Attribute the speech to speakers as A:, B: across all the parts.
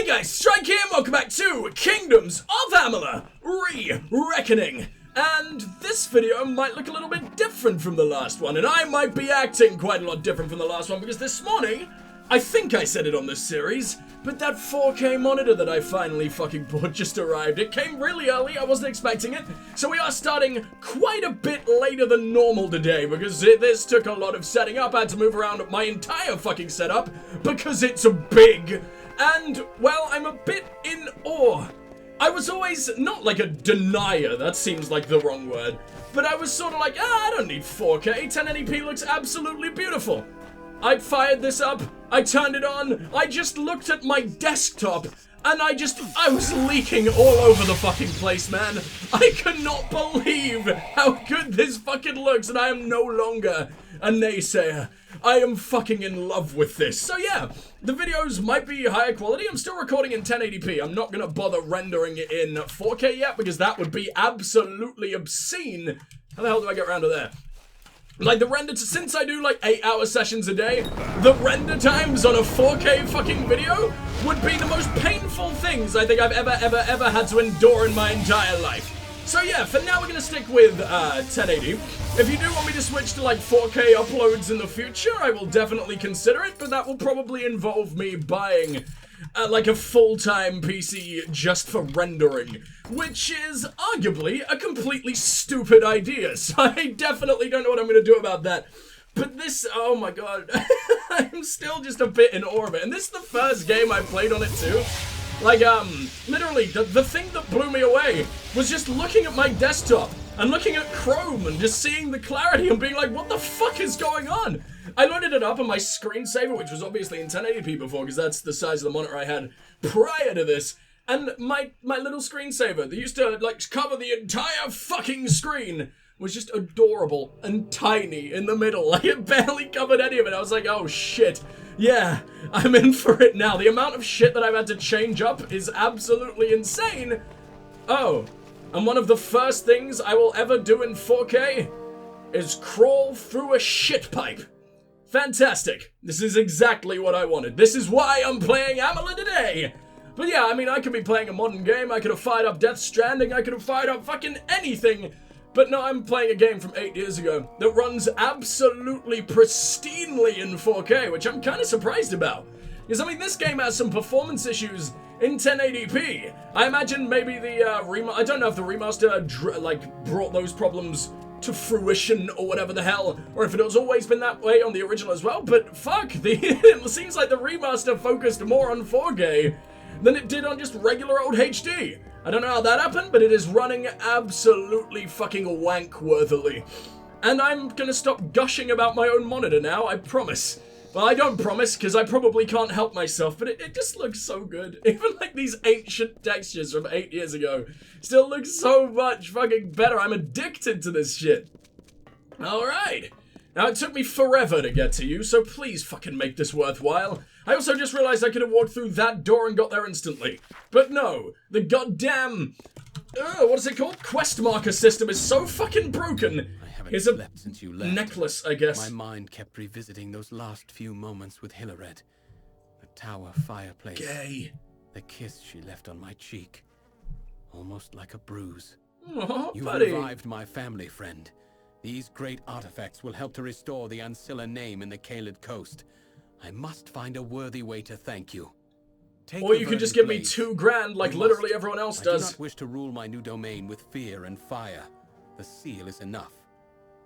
A: guys, Strike here, and welcome back to Kingdoms of Amalur Re-Reckoning. And this video might look a little bit different from the last one, and I might be acting quite a lot different from the last one, because this morning, I think I said it on this series, but that 4K monitor that I finally fucking bought just arrived. It came really early, I wasn't expecting it, so we are starting quite a bit later than normal today, because this took a lot of setting up. I had to move around my entire fucking setup, because it's big. And, well, I'm a bit in awe. I was always, not like a denier, that seems like the wrong word, but I was sort of like, I don't need 4K, 1080p looks absolutely beautiful. I fired this up, I turned it on, I just looked at my desktop, and I was leaking all over the fucking place, man. I could not believe how good this fucking looks, and I am no longer a naysayer. I am fucking in love with this. So yeah, the videos might be higher quality. I'm still recording in 1080p. I'm not gonna bother rendering it in 4K yet, because that would be absolutely obscene. How the hell do I get around to there? Like, the render, since I do like 8-hour sessions a day, the render times on a 4K fucking video would be the most painful things I think I've ever had to endure in my entire life. So yeah, for now we're gonna stick with 1080. If you do want me to switch to like 4K uploads in the future, I will definitely consider it, but that will probably involve me buying like a full-time PC just for rendering, which is arguably a completely stupid idea, so I definitely don't know what I'm gonna do about that. But this, oh my god, I'm still just a bit in awe of it, and this is the first game I played on it too. Like, literally, the thing that blew me away was just looking at my desktop and looking at Chrome and just seeing the clarity and being like, what the fuck is going on? I loaded it up on my screensaver, which was obviously in 1080p before, because that's the size of the monitor I had prior to this, and my little screensaver that used to, like, cover the entire fucking screen was just adorable and tiny in the middle. Like, it barely covered any of it. I was like, oh shit. Yeah, I'm in for it now. The amount of shit that I've had to change up is absolutely insane. Oh, and one of the first things I will ever do in 4K is crawl through a shit pipe. Fantastic. This is exactly what I wanted. This is why I'm playing Amalur today. But yeah, I mean, I could be playing a modern game. I could have fired up Death Stranding. I could have fired up fucking anything. But no, I'm playing a game from 8 years ago that runs absolutely pristinely in 4K, which I'm kind of surprised about. Because, I mean, this game has some performance issues in 1080p. I imagine maybe the I don't know if the remaster, like, brought those problems to fruition or whatever the hell, or if it has always been that way on the original as well, but fuck, it seems like the remaster focused more on 4K than it did on just regular old HD. I don't know how that happened, but it is running absolutely fucking wank-worthily. And I'm gonna stop gushing about my own monitor now, I promise. Well, I don't promise, because I probably can't help myself, but it just looks so good. Even like these ancient textures from 8 years ago still look so much fucking better. I'm addicted to this shit. Alright. Now, it took me forever to get to you, so please fucking make this worthwhile. I also just realized I could have walked through that door and got there instantly. But no, the goddamn, what is it called? Quest marker system is so fucking broken.
B: I haven't
A: Here's
B: slept since you left.
A: Necklace, I guess.
B: My mind kept revisiting those last few moments with Hilary. The tower fireplace.
A: Gay.
B: The kiss she left on my cheek. Almost like a bruise.
A: Oh,
B: You
A: buddy.
B: revived my family, friend. These great artifacts will help to restore the Ancilla name in the Kaled coast. I must find a worthy way to thank you. Take
A: Or
B: the
A: you could just
B: verdant
A: give me
B: blades.
A: 2 grand like
B: You
A: literally
B: must.
A: everyone else
B: I do
A: does.
B: not wish to rule my new domain with fear and fire. The seal is enough.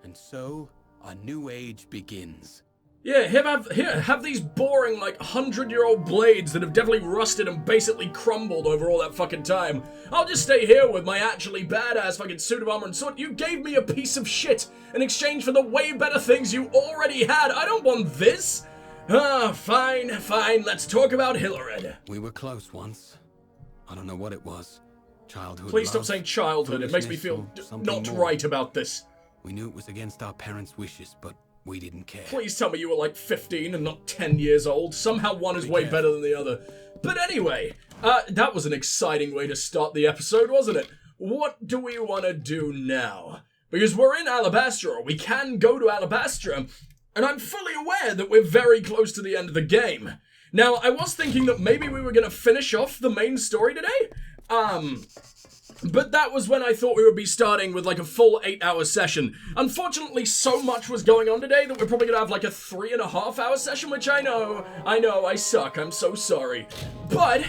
B: And so, a new age begins.
A: Yeah, have these boring, like, 100-year-old blades that have definitely rusted and basically crumbled over all that fucking time. I'll just stay here with my actually badass fucking suit of armor and sword. You gave me a piece of shit in exchange for the way better things you already had. I don't want this. Fine, let's talk about Hilary.
B: We were close once. I don't know what it was. Childhood
A: Please stop
B: love,
A: saying childhood, it makes me feel
B: foolishness, or something
A: not
B: more.
A: right about this.
B: We knew it was against our parents' wishes, but we didn't care.
A: Please tell me you were like 15 and not 10 years old. Somehow one is way better than the other. But anyway, that was an exciting way to start the episode, wasn't it? What do we want to do now? Because we're in Alabastra, or we can go to Alabastra, and I'm fully aware that we're very close to the end of the game. Now, I was thinking that maybe we were going to finish off the main story today, but that was when I thought we would be starting with like a full 8-hour session. Unfortunately, so much was going on today that we're probably going to have like a 3.5-hour session, which I know, I suck, I'm so sorry. But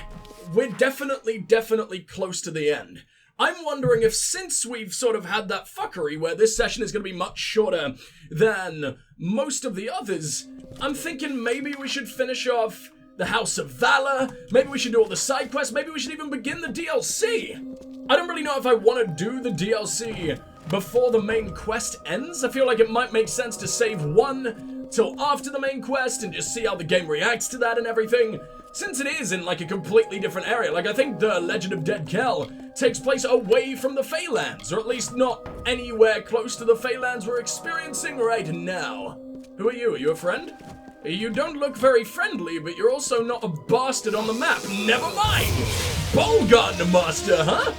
A: we're definitely close to the end. I'm wondering if, since we've sort of had that fuckery where this session is going to be much shorter than most of the others, I'm thinking maybe we should finish off the House of Valor, maybe we should do all the side quests, maybe we should even begin the DLC. I don't really know if I want to do the DLC before the main quest ends. I feel like it might make sense to save one till after the main quest and just see how the game reacts to that and everything. Since it is in like a completely different area, like I think the Legend of Dead Kel takes place away from the Feylands, or at least not anywhere close to the Feylands we're experiencing right now. Who are you? Are you a friend? You don't look very friendly, but you're also not a bastard on the map. Never mind! Bowgun Master, huh?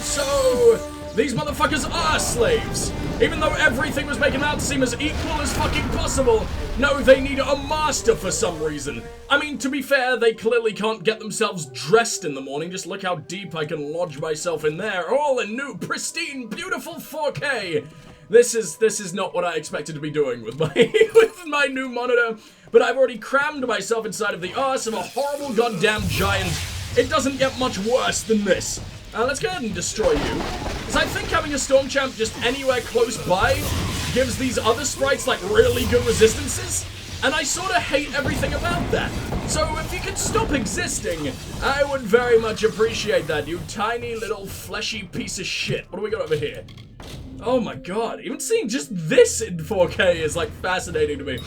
A: So, these motherfuckers are slaves. Even though everything was making them out to seem as equal as fucking possible, no, they need a master for some reason. I mean, to be fair, they clearly can't get themselves dressed in the morning. Just look how deep I can lodge myself in there. All in new, pristine, beautiful 4K. This is not what I expected to be doing with my new monitor, but I've already crammed myself inside of the arse of a horrible goddamn giant. It doesn't get much worse than this. Let's go ahead and destroy you, because I think having a Storm Champ just anywhere close by gives these other sprites like really good resistances, and I sort of hate everything about that. So if you could stop existing, I would very much appreciate that, you tiny little fleshy piece of shit. What do we got over here? Oh my god, even seeing just this in 4K is like fascinating to me.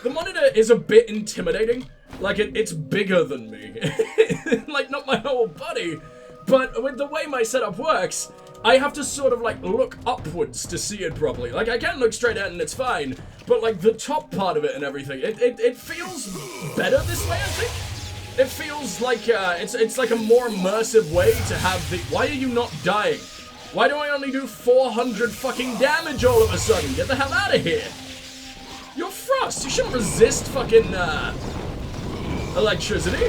A: The monitor is a bit intimidating, like it's bigger than me, like not my whole body, but with the way my setup works, I have to sort of like look upwards to see it properly. Like I can look straight at it and it's fine, but like the top part of it and everything, it feels better this way, I think. It feels like it's like a more immersive way to have the. Why are you not dying? Why do I only do 400 fucking damage all of a sudden? Get the hell out of here! You're Frost. You shouldn't resist fucking electricity.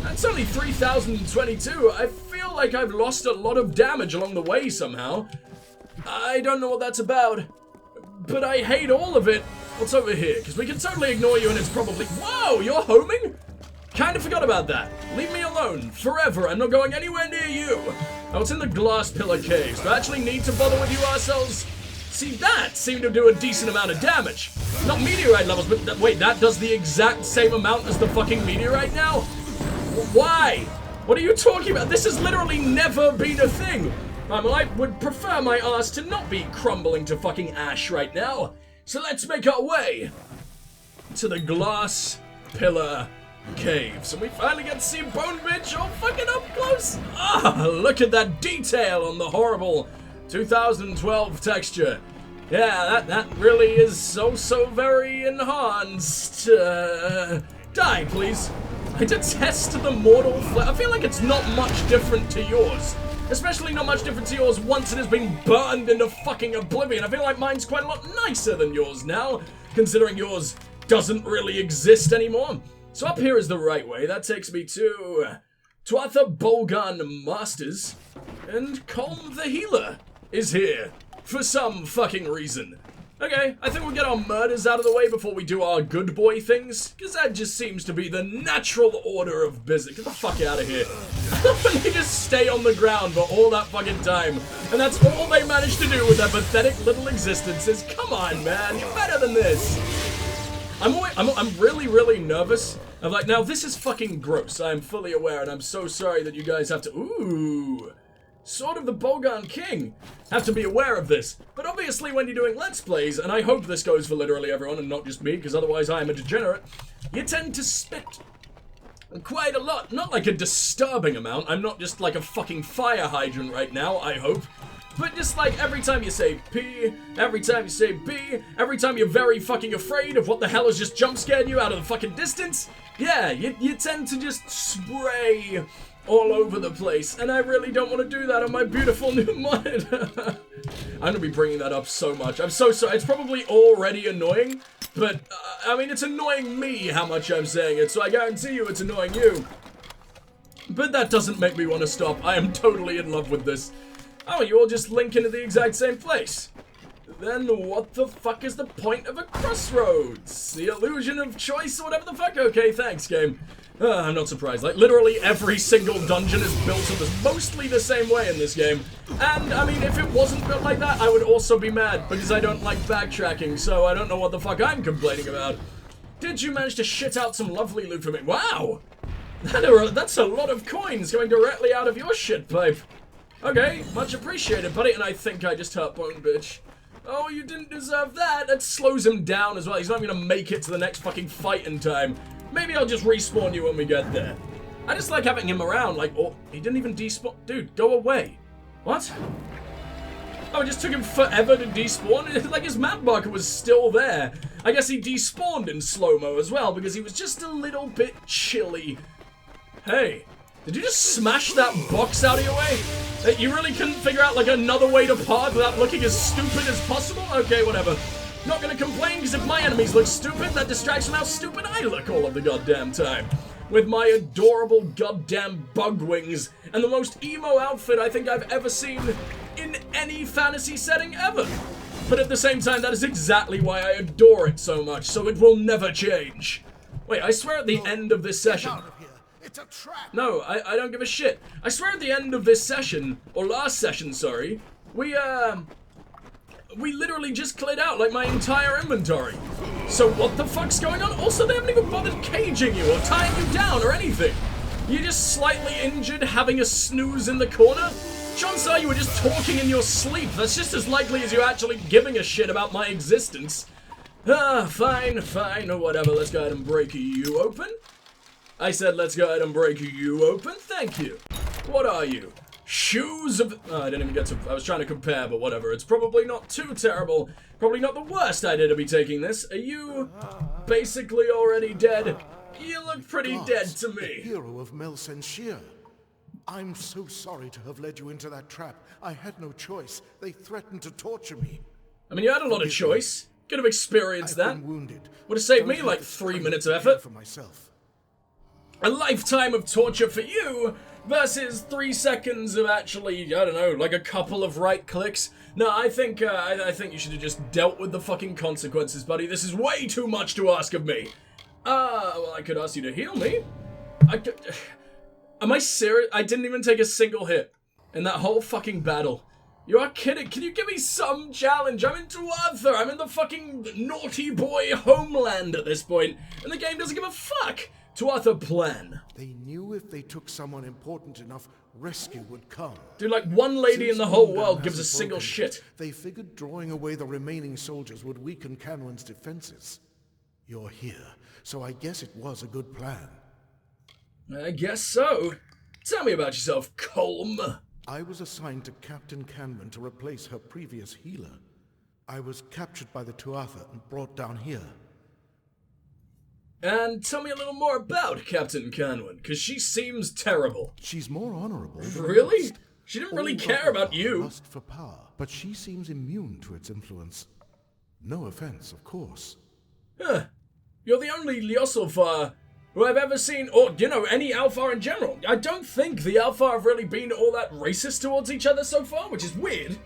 A: That's only 3022. I feel like I've lost a lot of damage along the way somehow. I don't know what that's about, but I hate all of it. What's over here? Because we can totally ignore you and it's probably... Whoa, you're homing? Kinda forgot about that. Leave me alone. Forever. I'm not going anywhere near you. Oh, it's in the glass pillar caves. Do I actually need to bother with you ourselves? See, that seemed to do a decent amount of damage. Not meteorite levels, but wait, that does the exact same amount as the fucking meteorite now? Why? What are you talking about? This has literally never been a thing. Well, I would prefer my ass to not be crumbling to fucking ash right now. So let's make our way to the glass pillar caves, and we finally get to see Bone Bitch all fucking up close. Ah, look at that detail on the horrible 2012 texture. Yeah, that really is so very enhanced. Die, please. I detest the mortal flesh. I feel like it's not much different to yours. Especially not much different to yours once it has been burned into fucking oblivion. I feel like mine's quite a lot nicer than yours now, considering yours doesn't really exist anymore. So up here is the right way. That takes me to Tuatha Bolgan Masters, and Colm the Healer is here for some fucking reason. Okay, I think we'll get our murders out of the way before we do our good boy things, because that just seems to be the natural order of business. Get the fuck out of here. They just stay on the ground for all that fucking time, and that's all they managed to do with their pathetic little existences. Come on, man, you're better than this. I'm really nervous. I'm like, now this is fucking gross. I'm fully aware, and I'm so sorry that you guys have to. Ooh, Sword of the Bolgan King. Have to be aware of this. But obviously, when you're doing Let's Plays, and I hope this goes for literally everyone and not just me, because otherwise I am a degenerate, you tend to spit quite a lot. Not like a disturbing amount. I'm not just like a fucking fire hydrant right now, I hope. But just like every time you say P, every time you say B, every time you're very fucking afraid of what the hell has just jump scared you out of the fucking distance, yeah, you tend to just spray all over the place, and I really don't want to do that on my beautiful new monitor. I'm gonna be bringing that up so much. I'm so sorry. It's probably already annoying, But, I mean, it's annoying me how much I'm saying it, so I guarantee you it's annoying you. But that doesn't make me want to stop. I am totally in love with this. Oh, you all just link into the exact same place. Then what the fuck is the point of a crossroads? The illusion of choice or whatever the fuck? Okay, thanks, game. I'm not surprised. Like, literally every single dungeon is built mostly the same way in this game. And, I mean, if it wasn't built like that, I would also be mad, because I don't like backtracking, so I don't know what the fuck I'm complaining about. Did you manage to shit out some lovely loot for me? Wow! That's a lot of coins coming directly out of your shit pipe. Okay, much appreciated, buddy, and I think I just hurt Bone Bitch. Oh, you didn't deserve that. That slows him down as well. He's not even gonna make it to the next fucking fight in time. Maybe I'll just respawn you when we get there. I just like having him around, like, oh, he didn't even despawn. Dude, go away. What? Oh, it just took him forever to despawn? Like, his map marker was still there. I guess he despawned in slow-mo as well, because he was just a little bit chilly. Hey, did you just smash that box out of your way? You really couldn't figure out, like, another way to part without looking as stupid as possible? Okay, whatever. Not gonna complain, because if my enemies look stupid, that distracts from how stupid I look all of the goddamn time. With my adorable goddamn bug wings, and the most emo outfit I think I've ever seen in any fantasy setting ever. But at the same time, that is exactly why I adore it so much, so it will never change. Wait, I swear at the end of this session...
C: It's a trap.
A: No, I don't give a shit. I swear at the end of this session, or last session, sorry, we literally just cleared out, like, my entire inventory. So what the fuck's going on? Also, they haven't even bothered caging you or tying you down or anything. You're just slightly injured, having a snooze in the corner? Chances are you were just talking in your sleep. That's just as likely as you actually giving a shit about my existence. Fine, or whatever. Let's go ahead and break you open. I said let's go ahead and break you open. Thank you. What are you? Shoes of... Oh, I didn't even get to... I was trying to compare, but whatever. It's probably not too terrible. Probably not the worst idea to be taking this. Are you basically already dead? You look pretty dead to me.
C: The hero of Melsenshir. I'm so sorry to have led you into that trap. I had no choice. They threatened to torture me.
A: I mean, you had a lot of choice. Could have experienced that.
C: Wounded.
A: Would have saved me like 3 minutes of effort.
C: For myself.
A: A lifetime of torture for you versus 3 seconds of actually, I don't know, like a couple of right clicks. No, I think you should have just dealt with the fucking consequences, buddy. This is way too much to ask of me. Well, I could ask you to heal me. Am I serious? I didn't even take a single hit in that whole fucking battle. You are kidding. Can you give me some challenge? I'm in Tuatha. I'm in the fucking naughty boy homeland at this point, and the game doesn't give a fuck. Tuatha plan.
C: They knew if they took someone important enough, rescue would come.
A: Dude, like one lady in the whole world gives a single shit.
C: They figured drawing away the remaining soldiers would weaken Canwan's defenses. You're here, so I guess it was a good plan.
A: I guess so. Tell me about yourself, Colm.
C: I was assigned to Captain Canwan to replace her previous healer. I was captured by the Tuatha and brought down here.
A: And tell me a little more about Captain Canwan, because she seems terrible.
C: She's more honorable.
A: Really? She didn't really care about you.
C: Lust for power, but she seems immune to its influence. No offense, of course.
A: Huh. You're the only Lyosulfar who I've ever seen, or, you know, any Alfar in general. I don't think the Alfar have really been all that racist towards each other so far, which is weird.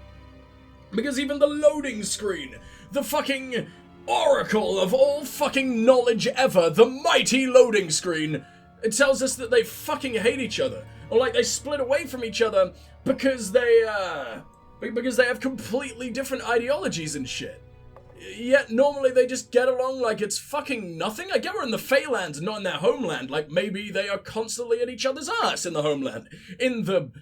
A: Because even the loading screen, the fucking oracle of all fucking knowledge ever, the mighty loading screen, it tells us that they fucking hate each other. Or like they split away from each other because they have completely different ideologies and shit. Yet normally they just get along like it's fucking nothing. I get we're in the Feylands, not in their homeland. Like maybe they are constantly at each other's ass in the homeland. In the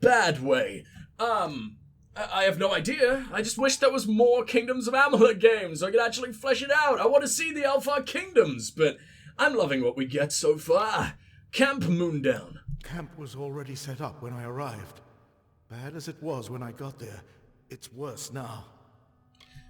A: bad way. I have no idea. I just wish there was more Kingdoms of Amalur games so I could actually flesh it out. I want to see the Alpha Kingdoms, but I'm loving what we get so far. Camp Moondown.
C: Camp was already set up when I arrived. Bad as it was when I got there, it's worse now.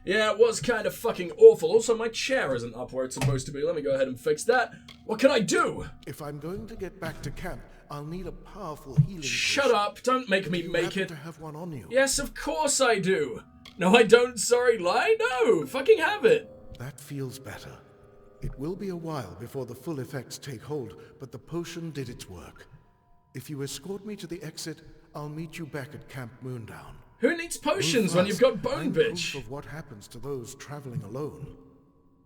A: Yeah, it was kind of fucking awful. Also, my chair isn't up where it's supposed to be. Let me go ahead and fix that. What can I do?
C: If I'm going to get back to camp, I'll need a powerful healing.
A: Shut up! Don't make me make it.
C: To have one on you?
A: Yes, of course I do. No, I don't. Sorry, lie. No, fucking have it.
C: That feels better. It will be a while before the full effects take hold, but the potion did its work. If you escort me to the exit, I'll meet you back at Camp Moondown.
A: Who needs potions when you've got Bone Bitch?
C: Proof of what happens to those traveling alone.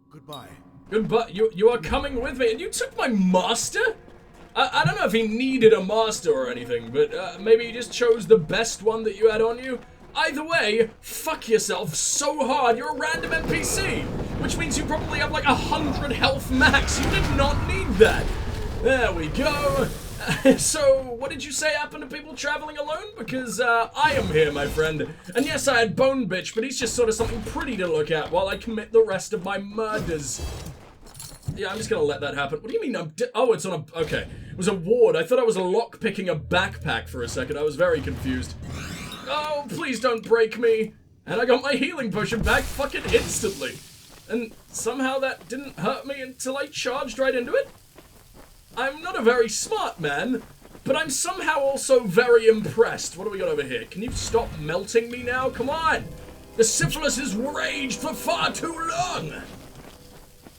C: Goodbye.
A: Goodbye. You are coming with me, and you took my master? I don't know if he needed a master or anything, but maybe he just chose the best one that you had on you. Either way, fuck yourself so hard, you're a random NPC, which means you probably have like 100 health max. You did not need that. There we go. So, what did you say happened to people traveling alone? Because I am here, my friend. And yes, I had Bone Bitch, but he's just sort of something pretty to look at while I commit the rest of my murders. Yeah, I'm just gonna let that happen. What do you mean oh, it's on a... Okay. It was a ward. I thought I was lock-picking a backpack for a second. I was very confused. Oh, please don't break me. And I got my healing potion back fucking instantly. And somehow that didn't hurt me until I charged right into it. I'm not a very smart man, but I'm somehow also very impressed. What do we got over here? Can you stop melting me now? Come on! The syphilis has raged for far too long!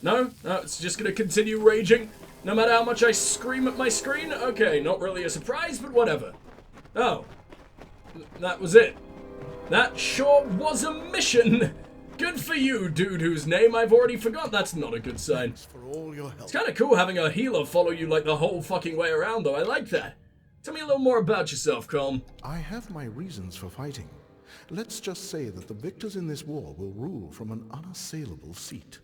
A: No? No, it's just gonna continue raging, no matter how much I scream at my screen? Okay, not really a surprise, but whatever. Oh. That was it. That sure was a mission! Good for you, dude whose name I've already forgot. That's not a good sign.
C: For all your help.
A: It's kind of cool having a healer follow you like the whole fucking way around, though. I like that. Tell me a little more about yourself, Colm.
C: I have my reasons for fighting. Let's just say that the victors in this war will rule from an unassailable seat.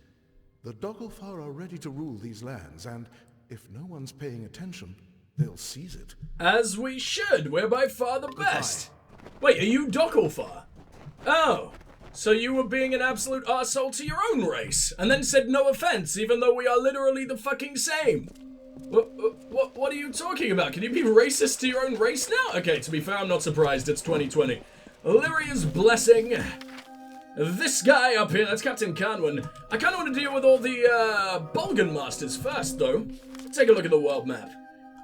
C: The Dogglfar are ready to rule these lands, and if no one's paying attention, they'll seize it.
A: As we should. We're by far the best. Wait, are you Dogglfar? Oh. So you were being an absolute arsehole to your own race, and then said no offense, even though we are literally the fucking same. What are you talking about? Can you be racist to your own race now? Okay, to be fair, I'm not surprised. It's 2020. Lyria's blessing. This guy up here, that's Captain Canwan. I kind of want to deal with all the Bulgan Masters first, though. Take a look at the world map.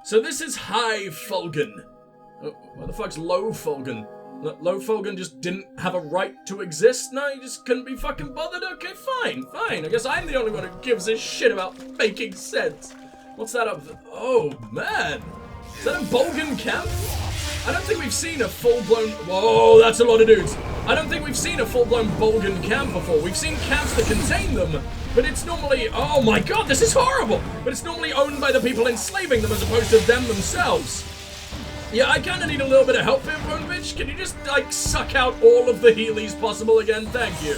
A: So this is High Fulgan. What the fuck's Low Fulgan? Low Fulgan just didn't have a right to exist? No, he just couldn't be fucking bothered? Okay, fine. I guess I'm the only one who gives a shit about making sense. What's that up there? Oh, man. Is that a Bulgan camp? I don't think we've seen a full-blown... Whoa, that's a lot of dudes. I don't think we've seen a full-blown Bulgan camp before. We've seen camps that contain them, but it's normally... Oh my god, this is horrible! But it's normally owned by the people enslaving them as opposed to them themselves. Yeah, I kind of need a little bit of help here, Bone Bitch. Can you just, like, suck out all of the Heelys possible again? Thank you.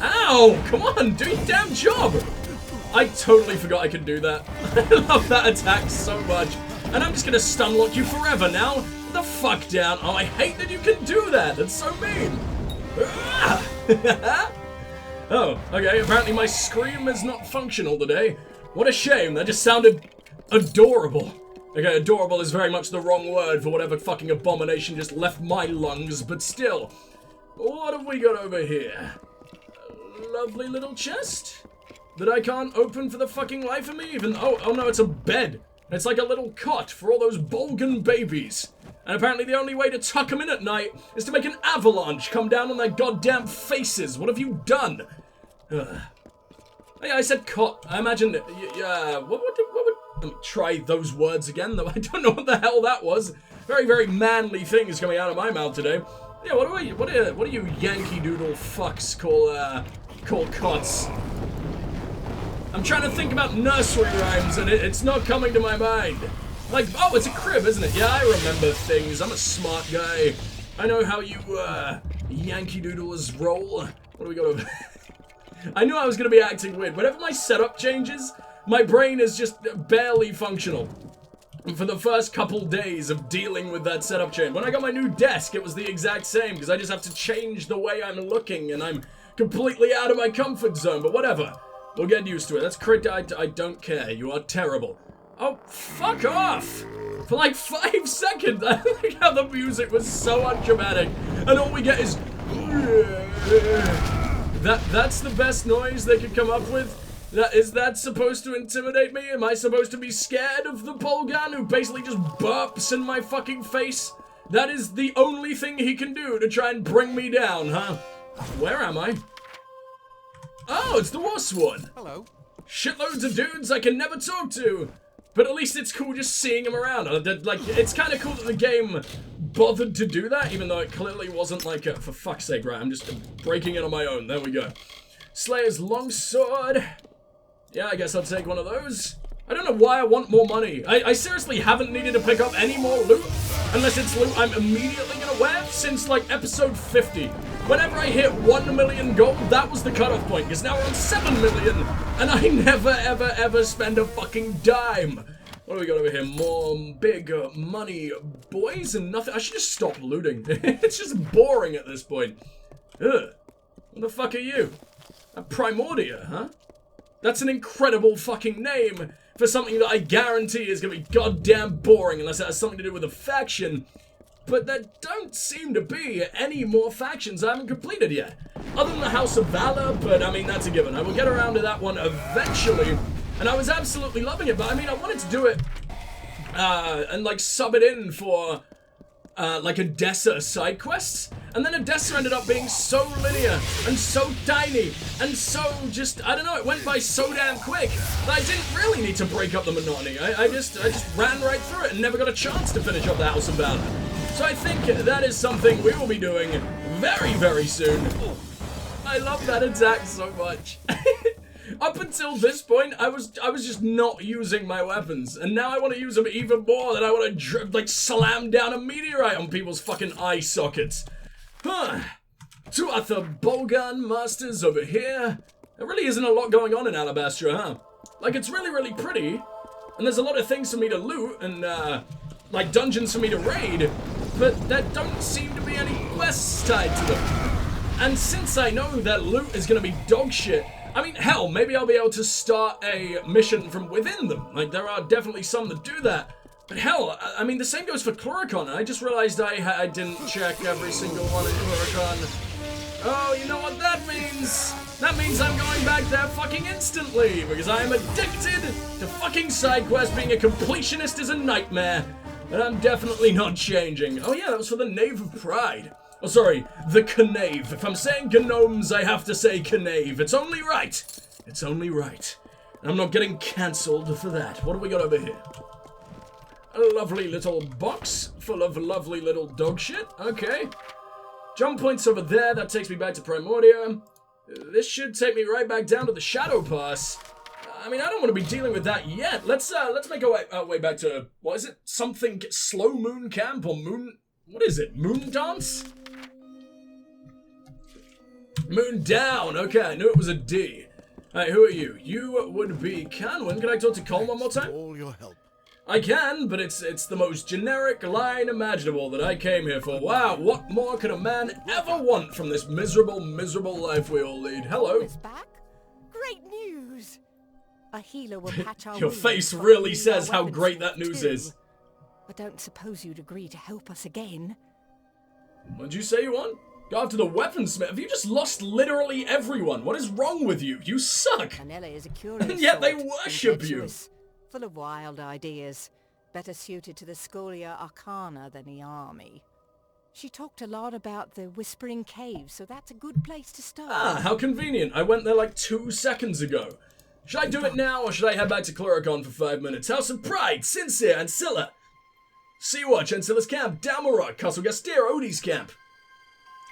A: Ow! Come on, do your damn job! I totally forgot I could do that. I love that attack so much. And I'm just gonna stun lock you forever now. The fuck down. Oh, I hate that you can do that. That's so mean. Oh, okay. Apparently my scream is not functional today. What a shame. That just sounded adorable. Okay, adorable is very much the wrong word for whatever fucking abomination just left my lungs, but still. What have we got over here? A lovely little chest that I can't open for the fucking life of me even. Oh no, it's a bed. It's like a little cot for all those Bulgan babies. And apparently the only way to tuck them in at night is to make an avalanche come down on their goddamn faces. What have you done? Yeah, I said cot. I imagine, what would let me try those words again, though I don't know what the hell that was. Very, very manly things coming out of my mouth today. Yeah, what do you Yankee Doodle fucks call cots? I'm trying to think about nursery rhymes, and it's not coming to my mind. Like, oh, it's a crib, isn't it? Yeah, I remember things. I'm a smart guy. I know how you, Yankee Doodles roll. What do we got over I knew I was going to be acting weird. Whenever my setup changes, my brain is just barely functional. For the first couple days of dealing with that setup change. When I got my new desk, it was the exact same, because I just have to change the way I'm looking, and I'm completely out of my comfort zone, but whatever. We'll get used to it. That's crit. I don't care. You are terrible. Oh, fuck off! For like 5 seconds, I like how the music was so undramatic, and all we get is... That's the best noise they could come up with? Is that supposed to intimidate me? Am I supposed to be scared of the Bulgan who basically just burps in my fucking face? That is the only thing he can do to try and bring me down, huh? Where am I? Oh, it's the Wasp one.
B: Hello.
A: Shitloads of dudes I can never talk to. But at least it's cool just seeing him around. Like, it's kind of cool that the game bothered to do that, even though it clearly wasn't like a, for fuck's sake, right? I'm just breaking it on my own. There we go. Slayer's longsword. Yeah, I guess I'll take one of those. I don't know why I want more money. I seriously haven't needed to pick up any more loot, unless it's loot I'm immediately gonna wear, since like episode 50. Whenever I hit 1 million gold, that was the cutoff point, because now we're on 7 million, and I never, ever, ever spend a fucking dime. What do we got over here? More big money boys and nothing. I should just stop looting. It's just boring at this point. Ugh. What the fuck are you? A Primordia, huh? That's an incredible fucking name for something that I guarantee is gonna be goddamn boring unless it has something to do with a faction. But there don't seem to be any more factions I haven't completed yet. Other than the House of Valor, but I mean, that's a given. I will get around to that one eventually. And I was absolutely loving it, but I mean, I wanted to do it and like sub it in for like Odessa side quests. And then Odessa ended up being so linear and so tiny and so just, I don't know, it went by so damn quick that I didn't really need to break up the monotony. I just ran right through it and never got a chance to finish up the House of Valor. So I think that is something we will be doing very, very soon. I love that attack so much. Up until this point, I was just not using my weapons, and now I want to use them even more. That I want to like slam down a meteorite on people's fucking eye sockets. Huh. Two other bowgun masters over here. There really isn't a lot going on in Alabastra, huh? Like, it's really, really pretty, and there's a lot of things for me to loot and like dungeons for me to raid, but there don't seem to be any quests tied to them. And since I know that loot is gonna be dog shit, I mean, hell, maybe I'll be able to start a mission from within them. Like, there are definitely some that do that. But hell, I mean, the same goes for Cluricon. I just realized I didn't check every single one in Cluricon. Oh, you know what that means? That means I'm going back there fucking instantly, because I am addicted to fucking side quests. Being a completionist is a nightmare, and I'm definitely not changing. Oh yeah, that was for the Knave of Pride. Oh, sorry, the Knave. If I'm saying gnomes, I have to say Knave. It's only right. It's only right. And I'm not getting cancelled for that. What do we got over here? A lovely little box full of lovely little dog shit. Okay. Jump points over there. That takes me back to Primordia. This should take me right back down to the Shadow Pass. I mean, I don't want to be dealing with that yet. Let's make our way back to, what is it? Something Slow Moon Camp or Moon... What is it? Moon Dance? Moon Down. Okay, I knew it was a D. Alright, who are you? You would be Canwin. Can I talk to Colm one more time?
C: All your help.
A: I can, but it's the most generic line imaginable that I came here for. Wow, what more could a man ever want from this miserable, miserable life we all lead? Hello.
D: Back? Great news. A healer will patch our
A: Your
D: wounds
A: face
D: while
A: really
D: we use
A: says
D: our
A: how
D: weapons
A: great that news
D: too.
A: is.
D: I don't suppose you'd agree to help us again.
A: What'd you say you want? Go after the weaponsmith? Have you just lost literally everyone? What is wrong with you? You suck!
D: Canella is a curious
A: And yet they
D: sort,
A: worship you.
D: impetuous, full of wild ideas, better suited to the Scholia Arcana than the army. She talked a lot about the Whispering Cave, so that's a good place to start.
A: Ah, how convenient. I went there like 2 seconds ago. Should I do it now, or should I head back to Cluricon for 5 minutes? House of Pride, Sincere, Ancilla. Sea-Watch, Ancilla's Camp, Dalmarok, Castle Gastir, Odie's Camp.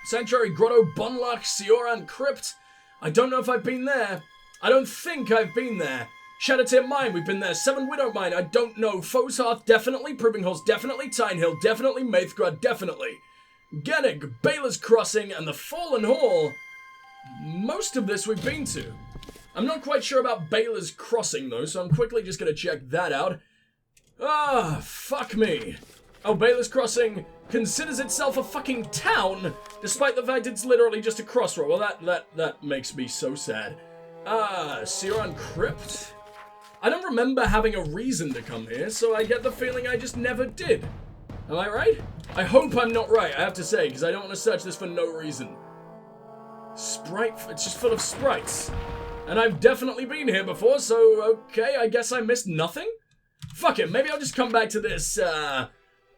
A: Sanctuary Grotto, Bonlock, Sioran Crypt. I don't know if I've been there. I don't think I've been there. Shadowtear Mine, we've been there. Seven Widow Mine, I don't know. Foes Hearth, definitely. Proving Halls, definitely. Tynehill, definitely. Maithgrad, definitely. Gennig, Baylor's Crossing, and the Fallen Hall. Most of this we've been to. I'm not quite sure about Baylor's Crossing, though, so I'm quickly just gonna check that out. Ah, fuck me. Oh, Baylor's Crossing considers itself a fucking town, despite the fact it's literally just a crossroad. Well, that makes me so sad. Ah, Sioran Crypt? I don't remember having a reason to come here, so I get the feeling I just never did. Am I right? I hope I'm not right, I have to say, because I don't want to search this for no reason. Sprite, it's just full of sprites. And I've definitely been here before, so okay, I guess I missed nothing? Fuck it, maybe I'll just come back to this,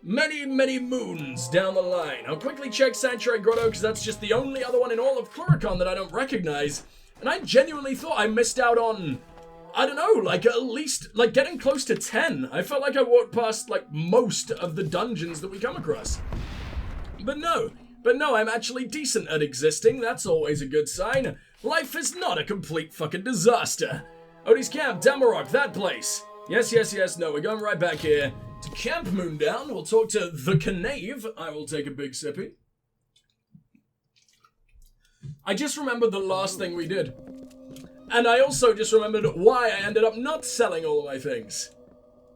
A: many, many moons down the line. I'll quickly check Sanctuary Grotto, because that's just the only other one in all of Cluricon that I don't recognize. And I genuinely thought I missed out on, I don't know, like at least, like getting close to 10. I felt like I walked past like most of the dungeons that we come across. But no, I'm actually decent at existing. That's always a good sign. Life is not a complete fucking disaster. Odie's Camp, Damarok, that place. Yes, no, we're going right back here to Camp Moondown. We'll talk to the Knave. I will take a big sippy. I just remembered the last thing we did. And I also just remembered why I ended up not selling all of my things.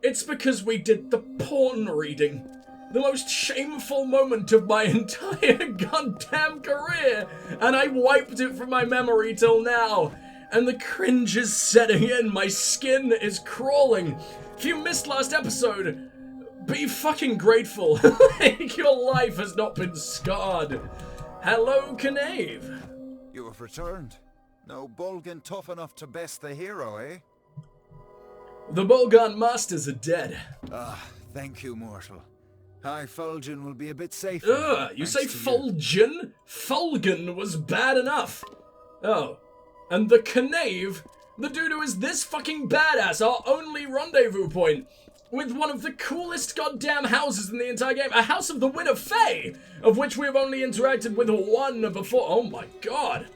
A: It's because we did the porn reading. The most shameful moment of my entire goddamn career. And I wiped it from my memory till now. And the cringe is setting in. My skin is crawling. If you missed last episode, be fucking grateful. Like your life has not been scarred. Hello, Knave.
E: You have returned. No Bolgan tough enough to best the hero, eh?
A: The Bolgan masters are dead.
E: Ah, thank you, mortal. High Fulgen will be a bit safer.
A: You say Fulgen? Fulgen was bad enough. Oh. And the Knave, the dude who is this fucking badass, our only rendezvous point, with one of the coolest goddamn houses in the entire game, a house of the Winter Fae, of which we have only interacted with one before. Oh my god.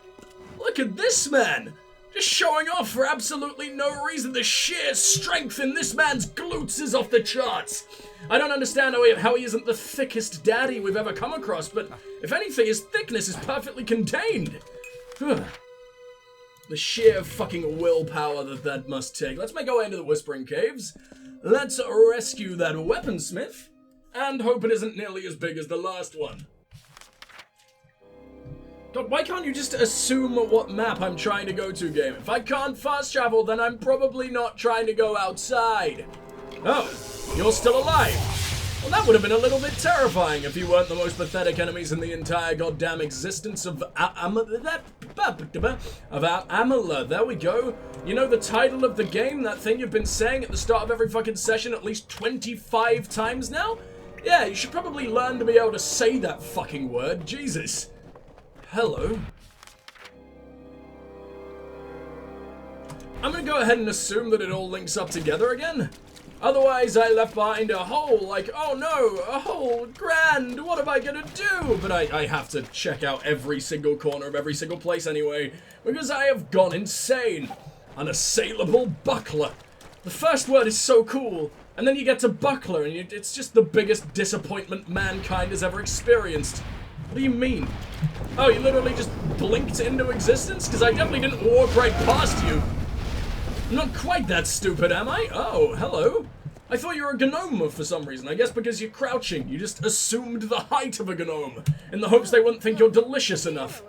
A: Look at this man. Just showing off for absolutely no reason. The sheer strength in this man's glutes is off the charts. I don't understand how he isn't the thickest daddy we've ever come across, but if anything, his thickness is perfectly contained. The sheer fucking willpower that must take. Let's make our way into the Whispering Caves. Let's rescue that weaponsmith, and hope it isn't nearly as big as the last one. God, why can't you just assume what map I'm trying to go to, game? If I can't fast travel, then I'm probably not trying to go outside. Oh, you're still alive. Well, that would have been a little bit terrifying if you weren't the most pathetic enemies in the entire goddamn existence of Amalur. There we go. You know the title of the game, that thing you've been saying at the start of every fucking session at least 25 times now? Yeah, you should probably learn to be able to say that fucking word. Jesus. Hello. I'm gonna go ahead and assume that it all links up together again. Otherwise, I left behind a hole, like, oh no, a hole, grand, what am I gonna do? But I have to check out every single corner of every single place anyway, because I have gone insane. Unassailable buckler. The first word is so cool, and then you get to buckler, and it's just the biggest disappointment mankind has ever experienced. What do you mean? Oh, you literally just blinked into existence? Because I definitely didn't walk right past you. I'm not quite that stupid, am I? Oh, hello. I thought you were a gnome for some reason. I guess because you're crouching. You just assumed the height of a gnome in the hopes they wouldn't think you're delicious enough.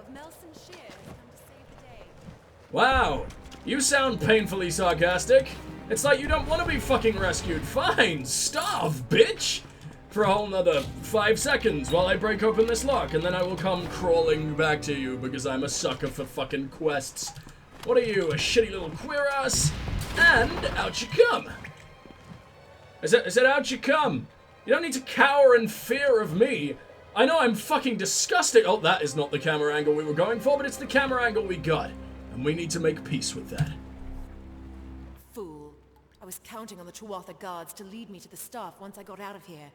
A: Wow. You sound painfully sarcastic. It's like you don't want to be fucking rescued. Fine. Starve, bitch. For a whole nother 5 seconds while I break open this lock, and then I will come crawling back to you because I'm a sucker for fucking quests. What are you, a shitty little queer ass? And out you come. I said out you come. You don't need to cower in fear of me. I know I'm fucking disgusting. Oh, that is not the camera angle we were going for, but it's the camera angle we got. And we need to make peace with that.
D: Fool. I was counting on the Tuatha guards to lead me to the staff once I got out of here.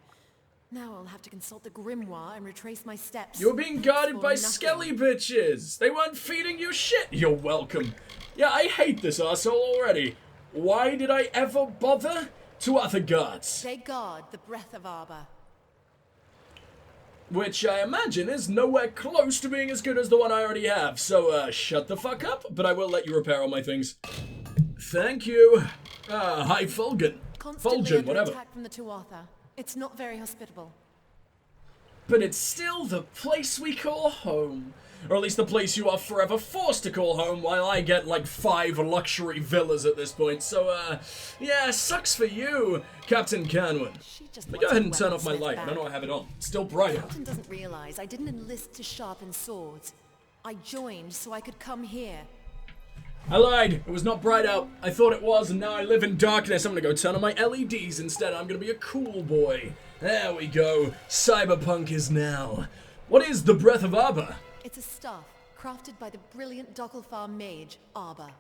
D: Now I'll have to consult the grimoire and retrace my steps.
A: You're being guarded by skelly bitches. They weren't feeding you shit. You're welcome. Yeah, I hate this arsehole already. Why did I ever bother? Tuatha guards.
D: They guard the breath of Arbor.
A: Which I imagine is nowhere close to being as good as the one I already have. So, shut the fuck up, but I will let you repair all my things. Thank you. Hi, Fulgen. Fulgen, whatever.
D: Attack from the Tuatha. It's not very hospitable.
A: But it's still the place we call home. Or at least the place you are forever forced to call home, while I get like 5 luxury villas at this point. So, yeah, sucks for you, Captain Canwin. Let me go ahead and turn off my light. I don't know I have it on. It's still bright out.
D: Captain doesn't realize I didn't enlist to sharpen swords. I joined so I could come here.
A: I lied. It was not bright out. I thought it was, and now I live in darkness. I'm gonna go turn on my LEDs instead. I'm gonna be a cool boy. There we go. Cyberpunk is now. What is the Breath of Arbor?
D: It's a staff
F: crafted by the brilliant Dogglefar mage, Arbor.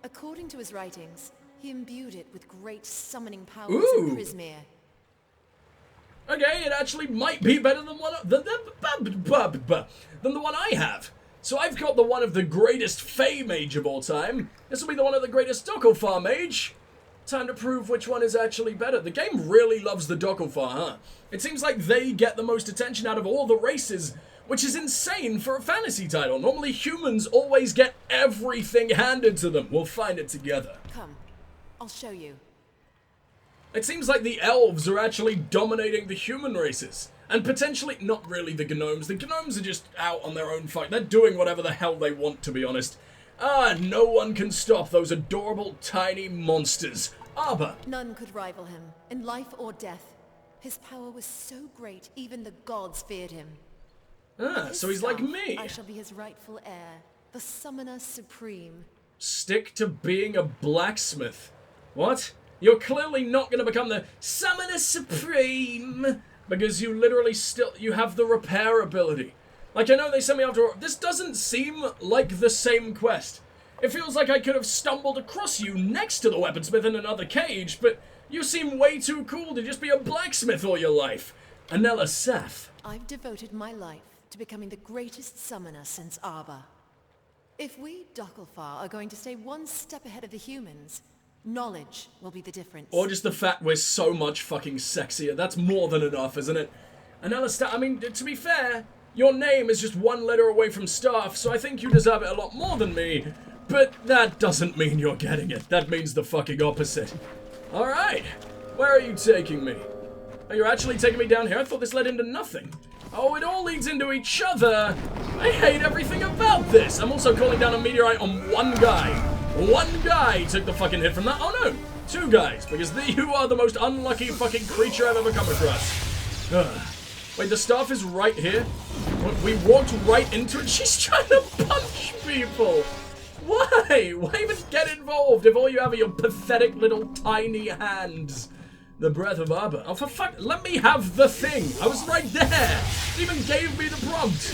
F: According to his writings, he imbued it with great summoning powers in Prismere.
A: Okay, it actually might be better than than the one I have. So I've got the one of the greatest Fey mage of all time. This will be the one of the greatest Dogglefar mage. Time to prove which one is actually better. The game really loves the Dogglefar, huh? It seems like they get the most attention out of all the races, which is insane for a fantasy title. Normally humans always get everything handed to them. We'll find it together.
F: Come, I'll show you.
A: It seems like the elves are actually dominating the human races. And potentially, not really the gnomes. The gnomes are just out on their own fight. They're doing whatever the hell they want, to be honest. No one can stop those adorable tiny monsters. Arbor.
F: None could rival him, in life or death. His power was so great, even the gods feared him.
A: So he's like me.
F: I shall be his rightful heir, the Summoner Supreme.
A: Stick to being a blacksmith. What? You're clearly not going to become the Summoner Supreme because you literally you have the repair ability. Like, I know they sent me after. This doesn't seem like the same quest. It feels like I could have stumbled across you next to the weaponsmith in another cage, but you seem way too cool to just be a blacksmith all your life. Anella Seth.
F: I've devoted my life to becoming the greatest summoner since Arbor. If we Dogglefar are going to stay one step ahead of the humans, knowledge will be the difference.
A: Or just the fact we're so much fucking sexier. That's more than enough, isn't it? Anella Staff, I mean, to be fair, your name is just one letter away from Staff, so I think you deserve it a lot more than me. But that doesn't mean you're getting it. That means the fucking opposite. Alright, where are you taking me? Oh, you're actually taking me down here? I thought this led into nothing. Oh, it all leads into each other. I hate everything about this. I'm also calling down a meteorite on one guy. One guy took the fucking hit from that. Oh no, two guys, because you are the most unlucky fucking creature I've ever come across. Wait, the staff is right here? We walked right into it? She's trying to punch people. Why? Why even get involved if all you have are your pathetic little tiny hands? The breath of Arbor. Oh, for fuck, let me have the thing. I was right there. It even gave me the prompt.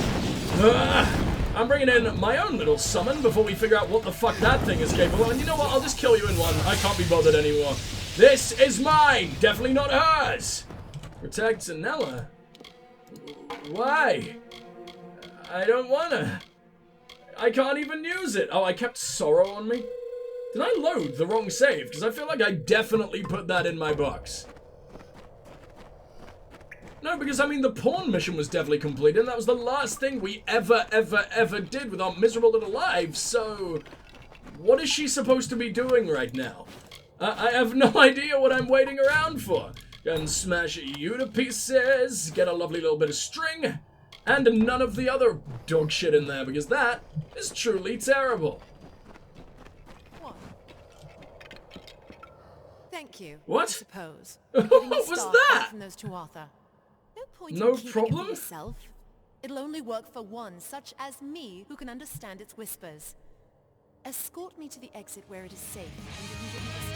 A: I'm bringing in my own little summon before we figure out what the fuck that thing is capable. And you know what? I'll just kill you in one. I can't be bothered anymore. This is mine. Definitely not hers. Protect Zanella. Why? I don't wanna. I can't even use it. Oh, I kept Sorrow on me? Did I load the wrong save? Because I feel like I definitely put that in my box. No, because I mean the pawn mission was definitely completed, and that was the last thing we ever did with our miserable little lives, so what is she supposed to be doing right now? I have no idea what I'm waiting around for. Go and smash you to pieces, get a lovely little bit of string, and none of the other dog shit in there, because that is truly terrible.
F: What? Thank you.
A: What?
F: I suppose.
A: What was that?
F: From those two Arthur. No point
A: No
F: in keeping
A: problem?
F: it for yourself. It'll only work for one, such as me, who can understand its whispers. Escort me to the exit where it is safe, and you can give me the